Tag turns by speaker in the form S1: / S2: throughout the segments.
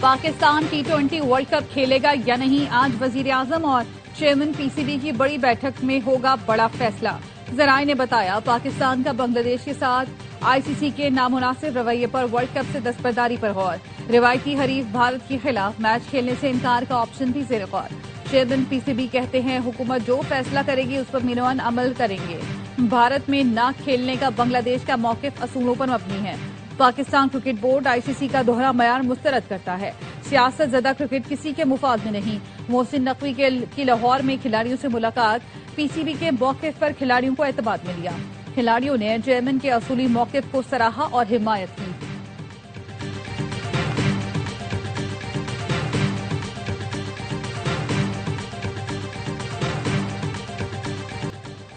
S1: Pakistan ٹی20 world cup کھیلے گا یا نہیں، آج وزیر اعظم اور چیئرمین پی سی بی کی بڑی بیٹھک میں ہوگا بڑا فیصلہ۔ ذرائع نے بتایا پاکستان کا بنگلہ دیش کے ساتھ آئی سی سی کے نامناسب رویے پر ورلڈ کپ سے دستبرداری پر غور۔ روایتی حریف بھارت کے خلاف میچ کھیلنے سے انکار کا آپشن بھی زیر غور۔ چیئرمین پی سی بی کہتے ہیں حکومت جو فیصلہ کرے گی اس پر مینوان عمل کریں گے۔ بھارت میں نہ کھیلنے کا بنگلہ دیش کا موقف اصولوں پر مبنی ہے۔ پاکستان کرکٹ بورڈ آئی سی سی کا دوہرا معیار مسترد کرتا ہے۔ سیاست زدہ کرکٹ کسی کے مفاد میں نہیں۔ محسن نقوی کی لاہور میں کھلاڑیوں سے ملاقات، پی سی بی کے موقف پر کھلاڑیوں کو اعتماد میں لیا۔ کھلاڑیوں نے چیئرمین کے اصولی موقف کو سراہا اور حمایت کی۔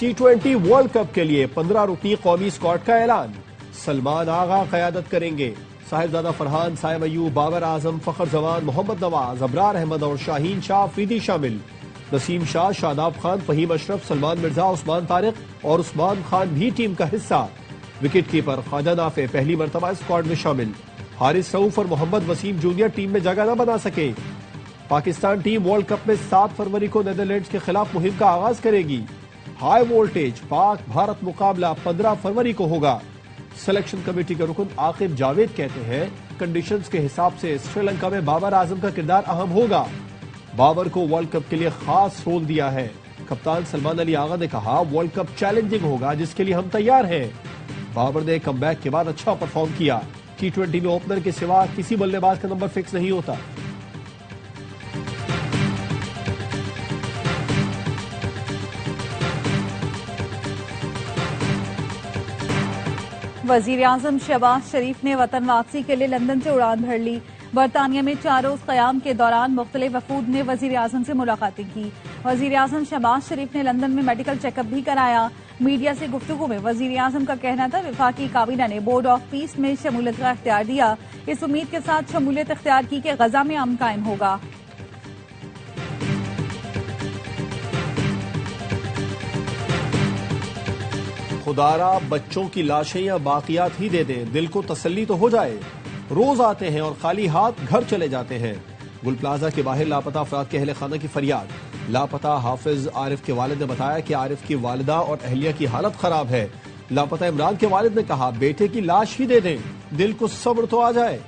S2: ٹی20 ورلڈ کپ کے لیے 15 رکنی قومی اسکواڈ کا اعلان۔ سلمان آغا قیادت کریں گے۔ صاحبزادہ فرحان، سائم ایوب، بابر اعظم، فخر زمان، محمد نواز، ابرار احمد اور شاہین شاہ افریدی شامل۔ نسیم شاہ، شاداب خان، فہیم اشرف، سلمان مرزا، عثمان طارق اور عثمان خان بھی ٹیم کا حصہ۔ وکٹ کیپر خواجہ نافع پہلی مرتبہ اسکواڈ میں شامل۔ حارث رؤوف اور محمد وسیم جونیئر ٹیم میں جگہ نہ بنا سکے۔ پاکستان ٹیم ورلڈ کپ میں 7 فروری کو نیدرلینڈز کے خلاف مہم کا آغاز کرے گی۔ ہائی وولٹیج پاک بھارت مقابلہ 15 فروری کو ہوگا۔ سلیکشن کمیٹی کے رکن عاقب جاوید کہتے ہیں کنڈیشنز کے حساب سے سری لنکا میں بابر اعظم کا کردار اہم ہوگا۔ بابر کو ورلڈ کپ کے لیے خاص رول دیا ہے۔ کپتان سلمان علی آغا نے کہا ورلڈ کپ چیلنجنگ ہوگا جس کے لیے ہم تیار ہیں۔ بابر نے کم بیک کے بعد اچھا پرفارم کیا۔ ٹی20 میں اوپنر کے سوا کسی بلے باز کا نمبر فکس نہیں ہوتا۔
S1: وزیر اعظم شہباز شریف نے وطن واپسی کے لیے لندن سے اڑان بھر لی۔ برطانیہ میں 4 روز قیام کے دوران مختلف وفود نے وزیر اعظم سے ملاقاتیں کی۔ وزیر اعظم شہباز شریف نے لندن میں میڈیکل چیک اپ بھی کرایا۔ میڈیا سے گفتگو میں وزیر اعظم کا کہنا تھا وفاقی کابینہ نے بورڈ آف پیس میں شمولیت کا اختیار دیا، اس امید کے ساتھ شمولیت اختیار کی کہ غزہ میں امن قائم ہوگا۔
S2: خدارا بچوں کی لاشیں یا باقیات ہی دے دیں، دل کو تسلی تو ہو جائے۔ روز آتے ہیں اور خالی ہاتھ گھر چلے جاتے ہیں۔ گل پلازا کے باہر لاپتہ افراد کے اہل خانہ کی فریاد۔ لاپتہ حافظ عارف کے والد نے بتایا کہ عارف کی والدہ اور اہلیہ کی حالت خراب ہے۔ لاپتہ عمران کے والد نے کہا بیٹے کی لاش ہی دے دیں، دل کو صبر تو آ جائے۔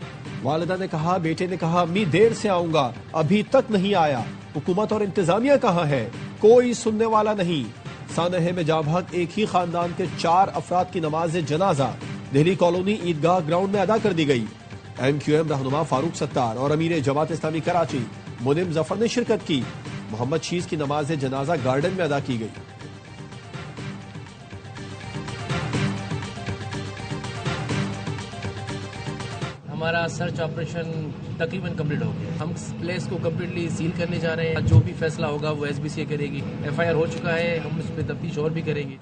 S2: والدہ نے کہا بیٹے نے کہا امی دیر سے آؤں گا، ابھی تک نہیں آیا۔ حکومت اور انتظامیہ کہاں ہے؟ کوئی سننے والا نہیں۔ سانحہ میں جاں بحق ایک ہی خاندان کے 4 افراد کی نماز جنازہ دہلی کالونی عیدگاہ گراؤنڈ میں ادا کر دی گئی۔ ایم کیو ایم رہنما فاروق ستار اور امیر جماعت اسلامی کراچی منم ظفر نے شرکت کی۔ محمد شیز کی نماز جنازہ گارڈن میں ادا کی گئی۔
S3: ہمارا سرچ آپریشن تقریباً کمپلیٹ ہو گیا۔ ہم پلیس کو کمپلیٹلی سیل کرنے جا رہے ہیں۔ جو بھی فیصلہ ہوگا وہ ایس بی سی کرے گی۔ ایف آئی آر ہو چکا ہے، ہم اس پہ تفتیش اور بھی کریں گے۔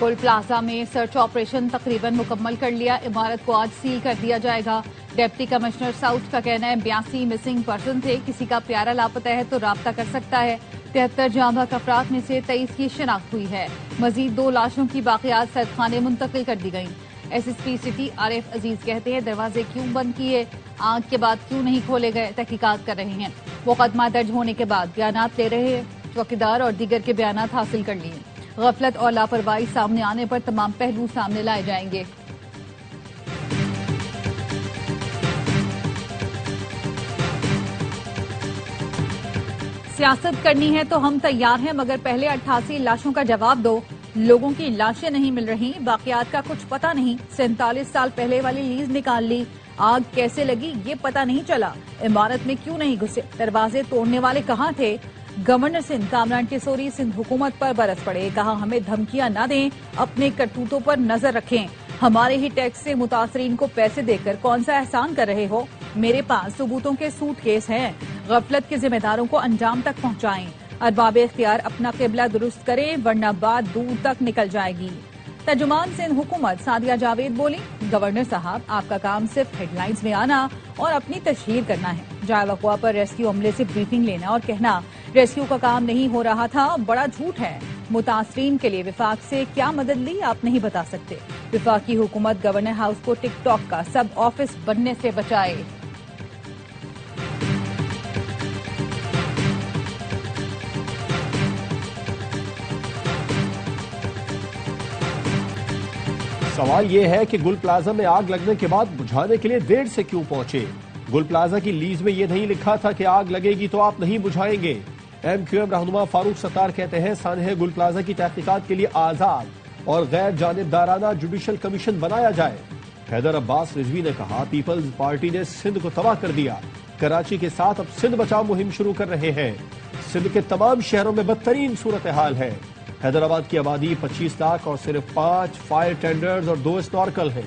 S1: گل پلازا میں سرچ آپریشن تقریباً مکمل کر لیا۔ عمارت کو آج سیل کر دیا جائے گا۔ ڈپٹی کمشنر ساؤتھ کا کہنا ہے 82 مسنگ پرسن تھے، کسی کا پیارا لاپتہ ہے تو رابطہ کر سکتا ہے۔ 73 جاں بحق افراد میں سے 23 کی شناخت ہوئی ہے۔ مزید 2 لاشوں کی باقیات سید خانے منتقل کر دی گئیں۔ ایس ایس پی سٹی عارف عزیز کہتے ہیں دروازے کیوں بند کیے، آگ کے بعد کیوں نہیں کھولے گئے، تحقیقات کر رہے ہیں۔ مقدمہ درج ہونے کے بعد بیانات لے رہے ہیں، چوکیدار اور دیگر کے بیانات حاصل کر لیے۔ غفلت اور لاپرواہی سامنے آنے پر تمام پہلو سامنے لائے جائیں گے۔ سیاست کرنی ہے تو ہم تیار ہیں، مگر پہلے 88 لاشوں کا جواب دو۔ لوگوں کی لاشیں نہیں مل رہی، باقیات کا کچھ پتہ نہیں۔ 47 سال پہلے والی لیز نکال لی، آگ کیسے لگی یہ پتہ نہیں چلا۔ عمارت میں کیوں نہیں گھسے، دروازے توڑنے والے کہاں تھے؟ گورنر سندھ کامران ٹیسوری سندھ حکومت پر برس پڑے، کہا ہمیں دھمکیاں نہ دیں، اپنے کرتوتوں پر نظر رکھیں۔ ہمارے ہی ٹیکس سے متاثرین کو پیسے دے کر کون سا احسان کر رہے ہو؟ میرے پاس ثبوتوں کے سوٹ کیس ہیں، غفلت کے ذمہ داروں کو انجام تک پہنچائیں۔ ارباب اختیار اپنا قبلہ درست کریں ورنہ بات دور تک نکل جائے گی۔ ترجمان سندھ حکومت سعدیہ جاوید بولی گورنر صاحب آپ کا کام صرف ہیڈ لائنز میں آنا اور اپنی تشہیر کرنا ہے، جائے وقوع پر ریسکیو عملے سے بریفنگ لینا اور کہنا ریسکیو کا کام نہیں ہو رہا تھا بڑا جھوٹ ہے۔ متاثرین کے لیے وفاق سے کیا مدد لی آپ نہیں بتا سکتے۔ وفاقی حکومت گورنر ہاؤس کو ٹک ٹاک کا سب آفس بننے سے بچائے۔
S2: سوال یہ ہے کہ گل پلازا میں آگ لگنے کے بعد بجھانے کے لیے دیر سے کیوں پہنچے؟ گل پلازا کی لیز میں یہ نہیں لکھا تھا کہ آگ لگے گی تو آپ نہیں بجھائیں گے۔ MQM رہنما فاروق ستار کہتے ہیں سانحہ گل پلازا کی تحقیقات کے لیے آزاد اور غیر جانبدارانہ جوڈیشل کمیشن بنایا جائے۔ حیدر عباس رضوی نے کہا پیپلز پارٹی نے سندھ کو تباہ کر دیا، کراچی کے ساتھ اب سندھ بچاؤ مہم شروع کر رہے ہیں۔ سندھ کے تمام شہروں میں بدترین صورتحال ہے۔ حیدرآباد کی آبادی 25 لاکھ اور صرف 5 فائر ٹینڈرز اور 2 اسنارکل ہیں۔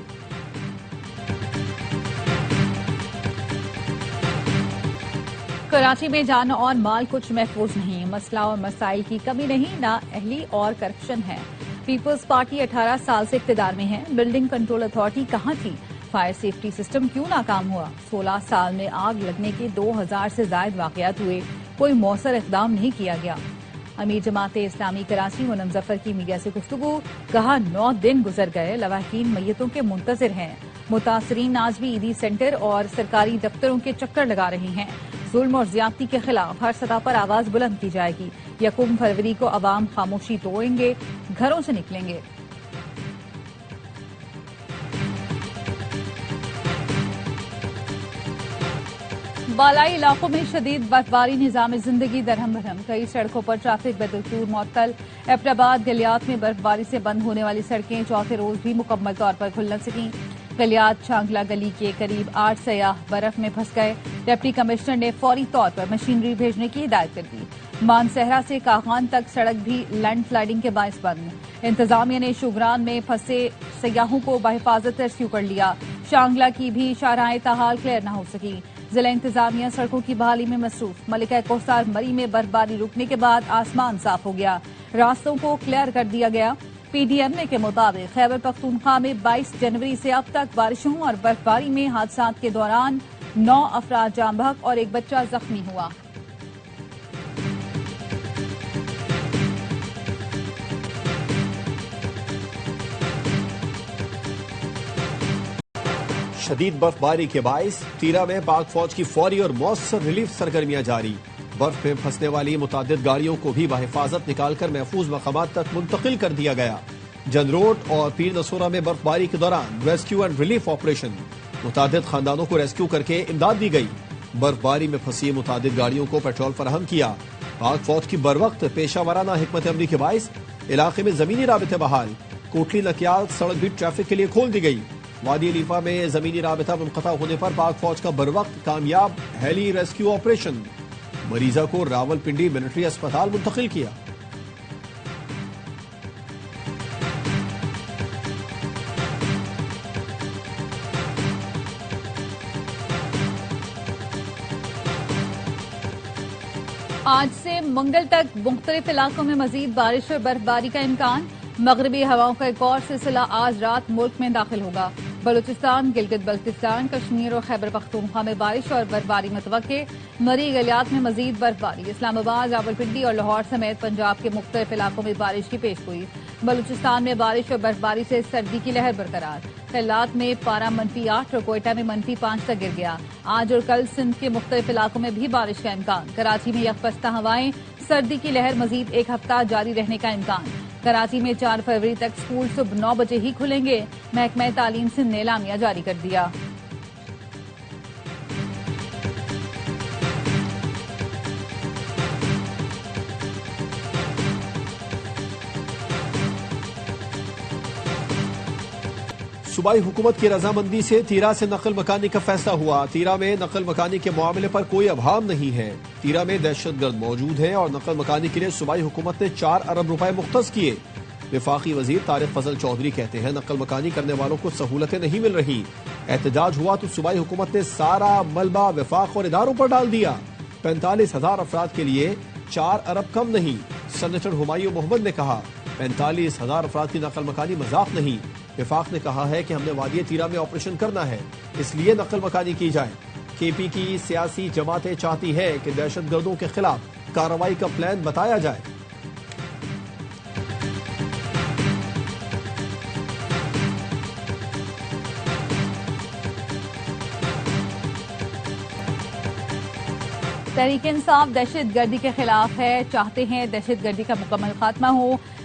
S1: کراچی میں جان اور مال کچھ محفوظ نہیں، مسئلہ اور مسائل کی کمی نہیں، نااہلی اور کرپشن ہے۔ پیپلز پارٹی 18 سال سے اقتدار میں ہے، بلڈنگ کنٹرول اتھارٹی کہاں تھی؟ فائر سیفٹی سسٹم کیوں ناکام ہوا؟ 16 سال میں آگ لگنے کے 2000 سے زائد واقعات ہوئے، کوئی مؤثر اقدام نہیں کیا گیا۔ امیر جماعت اسلامی کراچی منم ظفر کی میڈیا سے گفتگو، کہا 9 دن گزر گئے، لواحقین میتوں کے منتظر ہیں، متاثرین آج بھی عیدی سینٹر اور سرکاری دفتروں کے چکر لگا رہے ہیں۔ ظلم اور زیادتی کے خلاف ہر سطح پر آواز بلند کی جائے گی۔ 1 فروری کو عوام خاموشی توڑیں گے، گھروں سے نکلیں گے۔ بالائی علاقوں میں شدید برفباری نظام زندگی درہم برہم، کئی سڑکوں پر ٹریفک بدستور معطل۔ ایبٹ گلیات میں برفباری سے بند ہونے والی سڑکیں چوتھے روز بھی مکمل طور پر کھل نہ سکیں۔ گلیات چھانگلہ گلی کے قریب 8 سیاح برف میں پھنس گئے، ڈپٹی کمشنر نے فوری طور پر مشینری بھیجنے کی ہدایت کر دی۔ مانسہرہ سے کاغان تک سڑک بھی لینڈ سلائیڈنگ کے باعث بند۔ انتظامیہ نے شوگران میں پھنسے سیاحوں کو بحفاظت ریسکیو کر لیا، شانگلہ کی بھی شاہراہیں تاحال کلیئر نہ ہو سکی۔ ضلع انتظامیہ سڑکوں کی بحالی میں مصروف، ملکہ کوثر مری میں برفباری رکنے کے بعد آسمان صاف ہو گیا، راستوں کو کلیئر کر دیا گیا۔ PDMA کے مطابق خیبر پختونخوا میں 22 جنوری سے اب تک بارشوں اور برفباری میں حادثات کے دوران 9 افراد جاں بحق اور 1 بچہ زخمی ہوا۔
S2: شدید برفباری کے باعث تیرا میں پاک فوج کی فوری اور مؤثر ریلیف سرگرمیاں جاری۔ برف میں پھنسنے والی متعدد گاڑیوں کو بھی بحفاظت نکال کر محفوظ مقامات تک منتقل کر دیا گیا۔ جن روڈ اور پیر نصورہ میں برفباری کے دوران ریسکیو اینڈ ریلیف آپریشن، متعدد خاندانوں کو ریسکیو کر کے امداد دی گئی۔ برفباری میں پھنسی متعدد گاڑیوں کو پیٹرول فراہم کیا۔ پاک فوج کی بروقت پیشہ ورانہ حکمت عملی کے باعث علاقے میں زمینی رابطے بحال، کوٹلی نکیال سڑک بھی ٹریفک کے لیے کھول دی گئی۔ وادی علیفہ میں زمینی رابطہ منقطع ہونے پر پاک فوج کا بروقت کامیاب ہیلی ریسکیو آپریشن، مریضہ کو راول پنڈی ملٹری اسپتال منتقل کیا۔
S1: آج سے منگل تک مختلف علاقوں میں مزید بارش اور برفباری کا امکان، مغربی ہواؤں کا ایک اور سلسلہ آج رات ملک میں داخل ہوگا۔ بلوچستان، گلگت بلتستان، کشمیر اور خیبر پختونخوا میں بارش اور برفباری متوقع، مری گلیات میں مزید برفباری، اسلام آباد، راولپنڈی اور لاہور سمیت پنجاب کے مختلف علاقوں میں بارش کی پیش گوئی۔ بلوچستان میں بارش اور برفباری سے سردی کی لہر برقرار، خیلات میں پارہ -8 اور کوئٹہ میں -5 تک گر گیا۔ آج اور کل سندھ کے مختلف علاقوں میں بھی بارش کا امکان، کراچی میں یکپستہ ہوائیں، سردی کی لہر مزید 1 ہفتہ جاری رہنے کا امکان۔ کراچی میں 4 فروری تک سکول صبح 9 بجے ہی کھلیں گے، محکمہ تعلیم سندھ نے اعلامیہ جاری کر دیا۔
S2: صوبائی حکومت کی رضامندی سے تیرا سے نقل مکانی کا فیصلہ ہوا۔ تیرا میں نقل مکانی کے معاملے پر کوئی ابہام نہیں ہے۔ تیرا میں دہشت گرد موجود ہیں اور نقل مکانی کے لیے صوبائی حکومت نے 4 ارب روپے مختص کیے۔ وفاقی وزیر طارق فضل چودھری کہتے ہیں نقل مکانی کرنے والوں کو سہولتیں نہیں مل رہی، احتجاج ہوا تو صوبائی حکومت نے سارا ملبہ وفاق اور اداروں پر ڈال دیا۔ 45,000 افراد کے لیے 4 ارب کم نہیں۔ سینیٹر ہمایوں محمد نے کہا 45,000 افراد کی نقل مکانی مذاق نہیں۔ وفاق نے کہا ہے کہ ہم نے وادی تیرا میں آپریشن کرنا ہے، اس لیے نقل مکانی کی جائے۔ KP کی سیاسی جماعتیں چاہتی ہے کہ دہشت گردوں کے خلاف کارروائی کا پلان بتایا جائے۔
S1: تحریک انصاف دہشت گردی کے خلاف ہے، چاہتے ہیں دہشت گردی کا مکمل خاتمہ ہو۔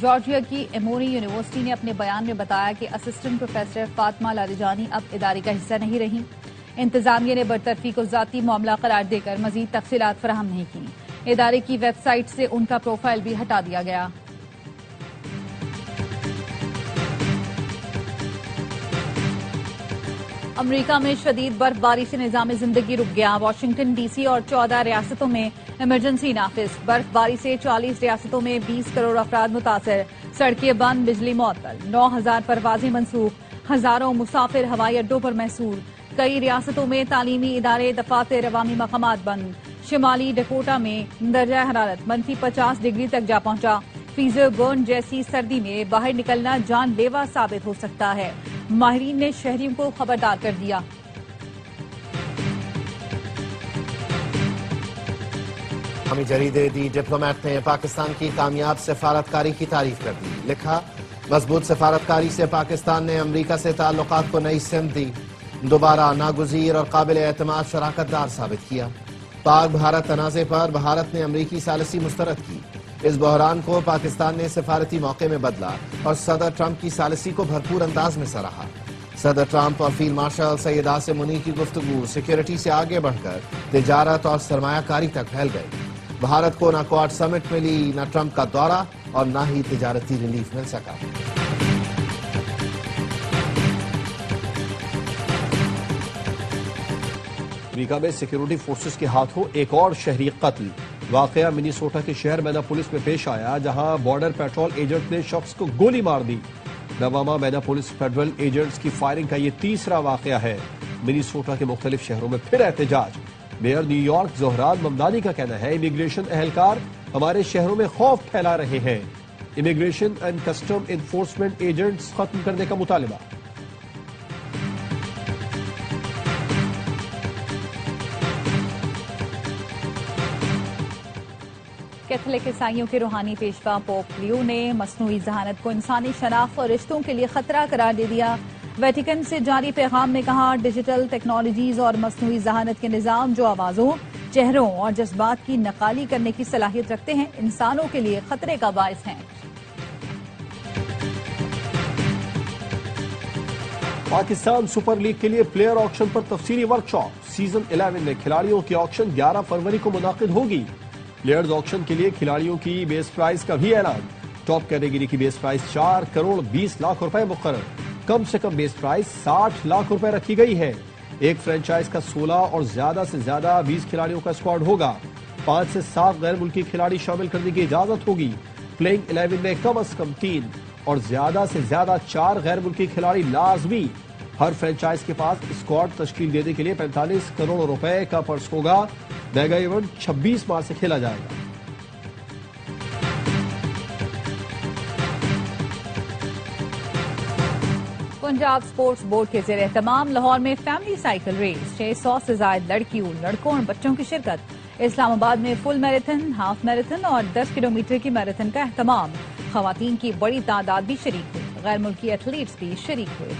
S1: جارجیا کی ایموری یونیورسٹی نے اپنے بیان میں بتایا کہ اسسٹنٹ پروفیسر فاطمہ لادجانی اب ادارے کا حصہ نہیں رہی۔ انتظامیہ نے برطرفی کو ذاتی معاملہ قرار دے کر مزید تفصیلات فراہم نہیں کی۔ ادارے کی ویب سائٹ سے ان کا پروفائل بھی ہٹا دیا گیا۔ امریکہ میں شدید برف باری سے نظام زندگی رک گیا۔ واشنگٹن ڈی سی اور 14 ریاستوں میں ایمرجنسی نافذ۔ برف باری سے 40 ریاستوں میں 20 کروڑ افراد متاثر، سڑکیں بند، بجلی معطل، 9,000 پروازیں منسوخ، ہزاروں مسافر ہوائی اڈوں پر محصور۔ کئی ریاستوں میں تعلیمی ادارے، دفاتر، عوامی مقامات بند۔ شمالی ڈکوٹا میں درجہ حرارت -50 ڈگری تک جا پہنچا۔ فریزر برن جیسی سردی میں باہر نکلنا جان لیوا ثابت ہو سکتا ہے، ماہرین نے شہریوں کو خبردار کر دیا۔
S4: ہمیں جریدے دی ڈپلومیٹ نے پاکستان کی کامیاب سفارتکاری کی تعریف کر دی۔ لکھا، مضبوط سفارتکاری سے پاکستان نے امریکہ سے تعلقات کو نئی سمت دی، دوبارہ ناگزیر اور قابل اعتماد شراکت دار ثابت کیا۔ پاک بھارت تنازع پر بھارت نے امریکی ثالثی مسترد کی۔ اس بحران کو پاکستان نے سفارتی موقع میں بدلا اور صدر ٹرمپ کی ثالثی کو بھرپور انداز میں سراہا۔ صدر ٹرمپ اور فیلڈ مارشل سید عاصم منیع کی گفتگو سیکیورٹی سے آگے بڑھ کر تجارت اور سرمایہ کاری تک پھیل گئی۔ بھارت کو نہ کوڈ سمٹ ملی، نہ ٹرمپ کا دورہ اور نہ ہی تجارتی ریلیف مل سکا۔
S2: امریکہ میں سیکیورٹی فورسز کے ہاتھوں ایک اور شہری قتل۔ واقعہ منیسوٹا کے شہر میناپولس میں پیش آیا، جہاں بارڈر پیٹرول ایجنٹ نے شخص کو گولی مار دی۔ نوامہ میناپولس فیڈرل ایجنٹس کی فائرنگ کا یہ تیسرا واقعہ ہے۔ منیسوٹا کے مختلف شہروں میں پھر احتجاج۔ Mayor new York Dhahran Mamdani کا کہنا ہے، امیگریشن اہلکار ہمارے شہروں میں خوف پھیلا رہے ہیں۔ Immigration and custom enforcement agents ختم کرنے کا مطالبہ۔
S1: کیتھولک عیسائیوں کے روحانی پیشوا پوپ لیو نے مصنوعی ذہانت کو انسانی شناخت اور رشتوں کے لیے خطرہ قرار دے دیا۔ ویٹیکن سے جاری پیغام میں کہا، ڈیجیٹل ٹیکنالوجیز اور مصنوعی ذہانت کے نظام جو آوازوں، چہروں اور جذبات کی نقالی کرنے کی صلاحیت رکھتے ہیں، انسانوں کے لیے خطرے کا باعث ہیں۔
S2: پاکستان سپر لیگ کے لیے پلیئر آکشن پر تفصیلی ورکشاپ۔ سیزن 11 میں کھلاڑیوں کی آکشن 11 فروری کو منعقد ہوگی۔ پلیئرز آکشن کے لیے کھلاڑیوں کی بیس پرائز کا بھی اعلان۔ ٹاپ کیٹیگری کی بیس پرائز 4 کروڑ 20 لاکھ روپے مقرر۔ کم سے کم بیس پرائز 60 لاکھ روپے رکھی گئی ہے۔ ایک فرنچائز کا 16 اور زیادہ سے زیادہ 20 کھلاڑیوں کا اسکواڈ ہوگا۔ 5 سے 7 غیر ملکی کھلاڑی شامل کرنے کی اجازت ہوگی۔ پلینگ 11 میں کم از کم 3 اور زیادہ سے زیادہ 4 غیر ملکی کھلاڑی لازمی۔ ہر فرنچائز کے پاس اسکواڈ تشکیل دینے کے لیے 45 کروڑ روپے کا پرس ہوگا۔ میگا ایونٹ 26 مارچ سے کھیلا جائے گا۔
S1: پنجاب سپورٹس بورڈ کے زیر اہتمام لاہور میں فیملی سائیکل ریس، 600 سے زائد لڑکیوں، لڑکوں اور بچوں کی شرکت۔ اسلام آباد میں فل میراتھن، ہاف میراتھن اور 10 کلومیٹر کی میراتھن کا اہتمام۔ خواتین کی بڑی تعداد بھی شریک ہوئی، غیر ملکی ایتھلیٹس بھی شریک ہوئے۔